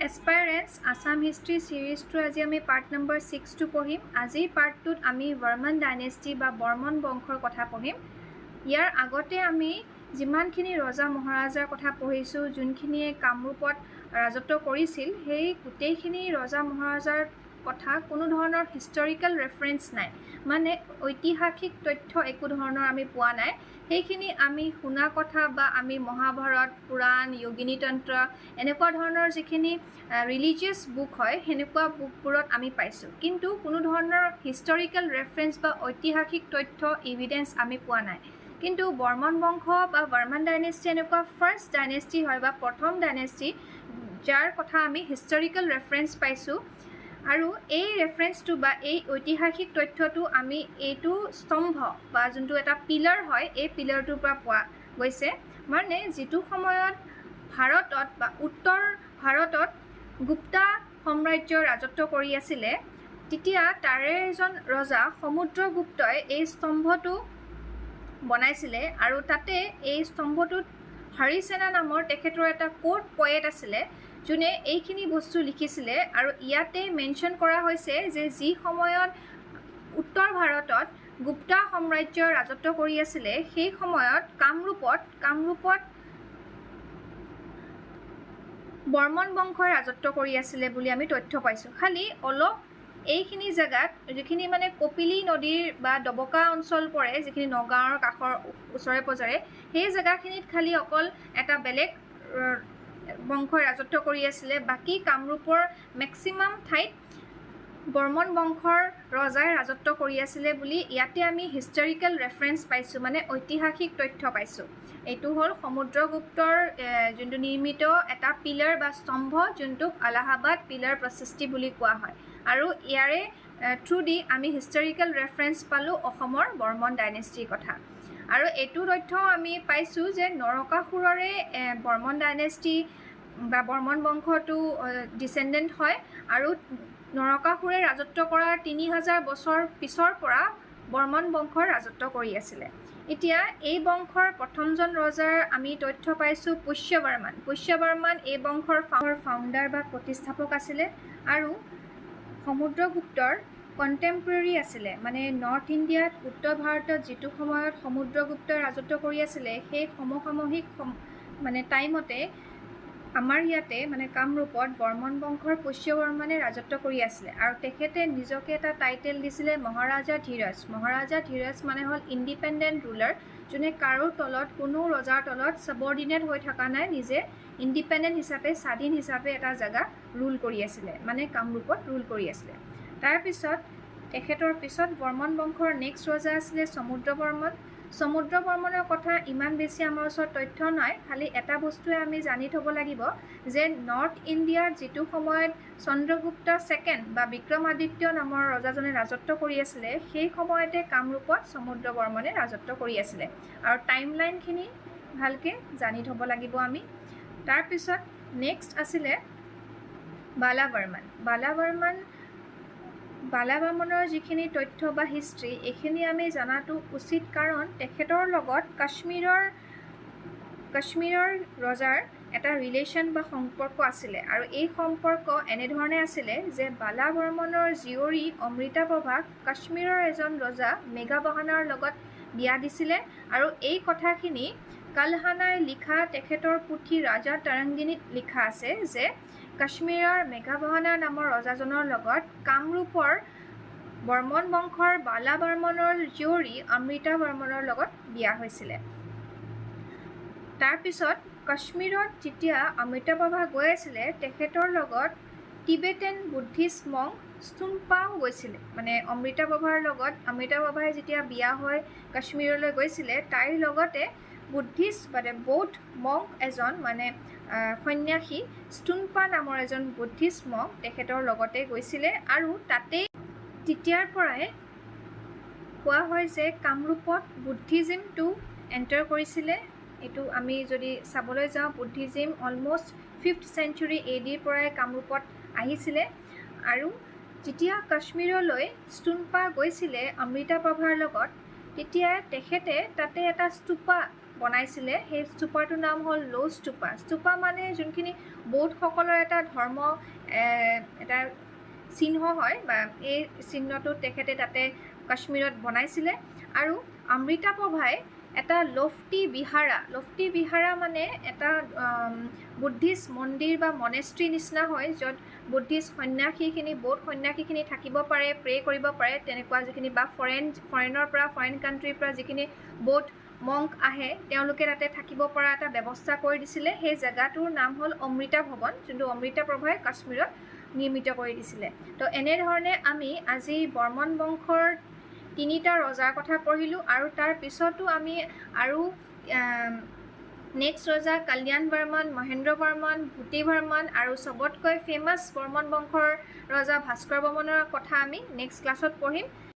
এস্পাইৰেন্স Assam history সিৰিজটো আজি আমি part number 6 পঢ়িম। আজিৰ পাৰ্টটোত আমি বৰ্মন ডাইনেষ্টি বা বৰ্মন বংশৰ কথা পঢ়িম। ইয়াৰ আগতে আমি যিমানখিনি ৰজা মহাৰাজাৰ কথা পঢ়িছোঁ, যোনখিনিয়ে কামৰূপত ৰাজত্ব কৰিছিল, সেই গোটেইখিনি ৰজা মহাৰাজাৰ কথা কোনো ধৰণৰ হিষ্টৰিকেল ৰেফাৰেঞ্চ নাই, মানে ঐতিহাসিক তথ্য একো ধৰণৰ আমি পোৱা নাই। সেইখিনি আমি শুনা কথা বা আমি মহাভাৰত, পুৰাণ, যোগিনী তন্ত্ৰ এনেকুৱা ধৰণৰ যিখিনি ৰিলিজিয়াছ বুক হয়, সেনেকুৱা বুকবোৰত আমি পাইছোঁ, কিন্তু কোনো ধৰণৰ হিষ্টৰিকেল ৰেফাৰেঞ্চ বা ঐতিহাসিক তথ্য এভিডেঞ্চ আমি পোৱা নাই। কিন্তু বৰ্মন বংশ বা বৰ্মন ডাইনেষ্টি এনেকুৱা ফাৰ্ষ্ট ডাইনেষ্টি হয় বা প্ৰথম ডাইনেষ্টি, যাৰ কথা আমি হিষ্টৰিকেল ৰেফাৰেঞ্চ পাইছোঁ। আৰু এই ৰেফাৰেঞ্চটো বা এই ঐতিহাসিক তথ্যটো আমি এইটো স্তম্ভ বা যোনটো এটা পিলাৰ হয়, এই পিলাৰটোৰ পৰা পোৱা গৈছে। মানে যিটো সময়ত ভাৰতত বা উত্তৰ ভাৰতত গুপ্তা সাম্ৰাজ্য ৰাজত্ব কৰি আছিলে, তেতিয়া তাৰে এজন ৰজা সমুদ্ৰগুপ্তই এই স্তম্ভটো বনাইছিলে। আৰু তাতে এই স্তম্ভটোত হৰিসেনা নামৰ তেখেতৰ এটা কোৰ্ট পয়েট আছিলে, যোনে এইখিনি বস্তু লিখিছিলে। আৰু ইয়াতে মেনশ্যন কৰা হৈছে যে যি সময়ত উত্তৰ ভাৰতত গুপ্তা সাম্ৰাজ্য ৰাজত্ব কৰি আছিলে, সেই সময়ত কামৰূপত বৰ্মন বংশই ৰাজত্ব কৰি আছিলে বুলি আমি তথ্য পাইছোঁ। খালি অলপ এইখিনি জেগাত যিখিনি মানে কপিলী নদীৰ বা ডবকা অঞ্চল পৰে, যিখিনি নগাঁৱৰ কাষৰ ওচৰে পাজৰে, সেই জেগাখিনিত খালি অকল এটা বেলেগ বংশই ৰাজত্ব কৰি আছিলে। বাকী কামৰূপৰ মেক্সিমাম ঠাইত বৰ্মন বংশৰ ৰজাই ৰাজত্ব কৰি আছিলে বুলি ইয়াতে আমি হিষ্টৰিকেল ৰেফাৰেঞ্চ পাইছোঁ, মানে ঐতিহাসিক তথ্য পাইছোঁ। এইটো হ'ল সমুদ্ৰগুপ্তৰ যোনটো নিৰ্মিত এটা পিলাৰ বা স্তম্ভ, যোনটোক এলাহাবাদ পিলাৰ প্ৰশস্তি বুলি কোৱা হয়। আৰু ইয়াৰে থ্ৰু দি আমি হিষ্টৰিকেল ৰেফাৰেঞ্চ পালোঁ অসমৰ বৰ্মন ডাইনেষ্টিৰ কথা। আৰু এইটো তথ্য আমি পাইছোঁ যে নৰকাসুৰৰে বৰ্মন ডাইনেষ্টি বা বৰ্মন বংশটো ডিচেণ্ডেণ্ট হয়। আৰু নৰকাসুৰে ৰাজত্ব কৰাৰ 3000 বছৰ পিছৰ পৰা বৰ্মন বংশৰ ৰাজত্ব কৰি আছিলে। এতিয়া এই বংশৰ প্ৰথমজন ৰজাৰ আমি তথ্য পাইছোঁ পুষ্যবৰ্মান। পুষ্যবৰ্মান এই বংশৰ ফাউণ্ডাৰ বা প্ৰতিষ্ঠাপক আছিলে আৰু সমুদ্ৰগুপ্তৰ কণ্টেম্পৰেৰী আছিলে। মানে নৰ্থ ইণ্ডিয়াত, উত্তৰ ভাৰতত যিটো সময়ত সমুদ্ৰগুপ্তই ৰাজত্ব কৰি আছিলে, সেই সমসাময়িক মানে টাইমতে আমাৰ ইয়াতে মানে কামৰূপত বৰ্মন বংশৰ পুষ্যবৰ্মানে ৰাজত্ব কৰি আছিলে। আৰু তেখেতে নিজকে এটা টাইটেল দিছিলে মহাৰাজা ধীৰজ। মহাৰাজা ধীৰজ মানে হ'ল ইণ্ডিপেণ্ডেণ্ট ৰুলাৰ, যোনে কাৰো তলত, কোনো ৰজাৰ তলত ছাবঅৰ্ডিনেট হৈ থকা নাই, নিজে ইণ্ডিপেণ্ডেণ্ট হিচাপে, স্বাধীন হিচাপে এটা জেগা ৰুল কৰি আছিলে, মানে কামৰূপত ৰুল কৰি আছিলে। তাৰপিছত তেখেতৰ পিছত বৰ্মন বংশৰ নেক্সট ৰজা আছিলে সমুদ্ৰবৰ্মন। সমুদ্ৰবৰ্মনৰ কথা ইমান বেছি আমাৰ ওচৰত তথ্য নাই, খালি এটা বস্তুৱে আমি জানি থ'ব লাগিব যে নৰ্থ ইণ্ডিয়াত যিটো সময়ত চন্দ্ৰগুপ্ত ছেকেণ্ড বা বিক্ৰমাদিত্য নামৰ ৰজাজনে ৰাজত্ব কৰি আছিলে, সেই সময়তে কামৰূপত সমুদ্ৰবৰ্মনে ৰাজত্ব কৰি আছিলে। আৰু টাইমলাইনখিনি ভালকৈ জানি থ'ব লাগিব আমি। তাৰপিছত নেক্সট আছিলে বালাবৰ্মন। বালাবৰ্মনৰ যিখিনি তথ্য বা হিষ্ট্ৰী, এইখিনি আমি জনাটো উচিত, কাৰণ তেখেতৰ লগত কাশ্মীৰৰ ৰজাৰ এটা ৰিলেশ্যন বা সম্পৰ্ক আছিলে। আৰু এই সম্পৰ্ক এনেধৰণে আছিলে যে বালাবৰ্মনৰ জীয়ৰী অমৃতাপ্ৰভাক কাশ্মীৰৰ এজন ৰজা মেঘবাহানাৰ লগত বিয়া দিছিলে। আৰু এই কথাখিনি কালহানাই লিখা তেখেতৰ পুথি ৰাজা তৰংগিনীত লিখা আছে যে কাশ্মীৰৰ মেঘবাহানা নামৰ ৰজাজনৰ লগত কামৰূপৰ বৰ্মন বংশৰ বালাবৰ্মনৰ জীয়ৰী অমৃতাবৰ্মনৰ লগত বিয়া হৈছিলে। তাৰপিছত কাশ্মীৰত যেতিয়া অমৃতাপ্ৰভা গৈ আছিলে, তেখেতৰ লগত টিবেটেন বুদ্ধিষ্ট মংক ষ্টুনপাও গৈছিলে। মানে অমৃতাপ্ৰভাৰ লগত, অমৃতাপ্ৰভাই যেতিয়া বিয়া হৈ কাশ্মীৰলৈ গৈছিলে, তাইৰ লগতে বুদ্ধিষ্ট মানে বৌদ্ধ মংক এজন, মানে সন্যাসী ষ্টুনপা নামৰ এজন বুদ্ধিষ্ট মংক তেখেতৰ লগতে গৈছিলে। আৰু তাতেই তেতিয়াৰ পৰাই কোৱা হয় যে কামৰূপত বুদ্ধিজিমটো এণ্টাৰ কৰিছিলে। এইটো আমি যদি চাবলৈ যাওঁ, Buddhism almost 5th century AD পৰাই কামৰূপত আহিছিলে। আৰু যেতিয়া কাশ্মীৰলৈ ষ্টুনপা গৈছিলে অমৃতাপ্ৰভাৰ লগত, তেতিয়া তেখেতে তাতে এটা স্তূপা বনাইছিলে সেই স্তূপাটোৰ নাম হ'ল ল' স্তূপা। স্তূপা মানে যোনখিনি বৌদ্ধসকলৰ এটা ধৰ্ম এটা চিহ্ন হয়, বা এই চিহ্নটো তেখেতে তাতে কাশ্মীৰত বনাইছিলে। আৰু অমৃতা প্ৰভাই এটা লফটি বিহাৰা মানে এটা বুদ্ধিষ্ট মন্দিৰ বা মনেষ্ট্ৰি নিচিনা হয়, য'ত বুদ্ধিষ্ট সন্যাসীখিনি বৌদ্ধ সন্যাসীখিনি থাকিব পাৰে, প্ৰে কৰিব পাৰে, তেনেকুৱা যিখিনি বা ফৰেন কাণ্ট্ৰিৰ পৰা যিখিনি বৌদ্ধ মংক আহে তেওঁলোকে তাতে থাকিব পৰা এটা ব্যৱস্থা কৰি দিছিলে। সেই জেগাটোৰ নাম হ'ল অমৃতা ভৱন, যোনটো অমৃতা প্ৰভাই কাশ্মীৰত নিৰ্মিত কৰি দিছিলে। তো এনেধৰণে আমি আজি বৰ্মন বংশৰ 3টা ৰজাৰ কথা পঢ়িলোঁ, আৰু তাৰ পিছতো আমি আৰু নেক্সট ৰজা কল্যাণ বৰ্মন, মহেন্দ্ৰ বৰ্মন, ভূতি বৰ্মন, আৰু চবতকৈ ফেমাছ বৰ্মন বংশৰ ৰজা ভাস্কৰ বৰ্মনৰ কথা আমি নেক্সট ক্লাছত পঢ়িম।